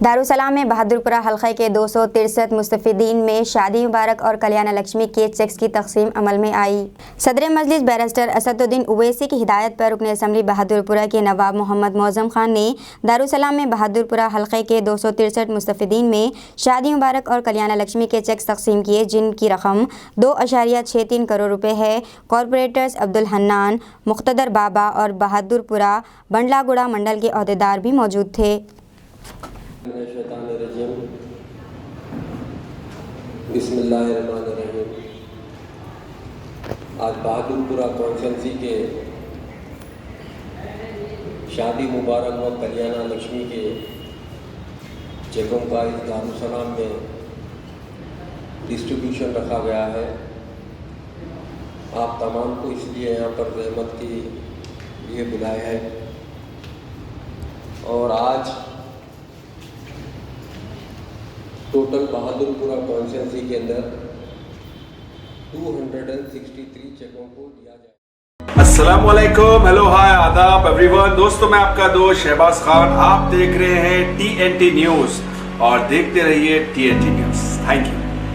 दारुसलाम में बहादुरपुरा हल्के के 263 मुस्तफीदीन में शादी मुबारक और कल्याण लक्ष्मी के चेक्स की तकसीम अमल में आई। सदर मजलिस बैरिस्टर असदुद्दीन उवैसी की हिदायत पर रुकन असम्बली बहादुरपुरा के नवाब मोहम्मद मौज़म खान ने दारुसलाम में बहादुरपुरा हल्के के 263 मुस्तफीदीन में शादी मुबारक और कल्याण लक्ष्मी के चेक्स तकसीम किए, जिनकी रकम 2.63 करोड़ रुपये है। कॉरपोरेटर्स अब्दुल हन्नान, मुख्तदर बाबा और बहादुरपुरा बंडलागुड़ा मंडल के अहदेदार भी मौजूद थे। बिस्मिल्लाहिर्रहमानिर्रहीम। आज बहादुरपुरा कॉन्स्टिट्यूंसी के शादी मुबारक व कल्याण लक्ष्मी के चेकों का इस दारुसलाम में डिस्ट्रीब्यूशन रखा गया है। आप तमाम को इसलिए यहाँ पर रहमत के लिए बुलाया है और आज टोटल बहादुरपुरा कॉन्स्टिट्यूंसी के अंदर 263 चेकों को दिया जाए। अस्सलाम वालेकुम, हेलो, हाय, आदाब एवरीवन। दोस्तों, मैं आपका दोस्त शहबाज खान। आप देख रहे हैं TNT न्यूज़ और देखते रहिए TNT न्यूज़। Thank you.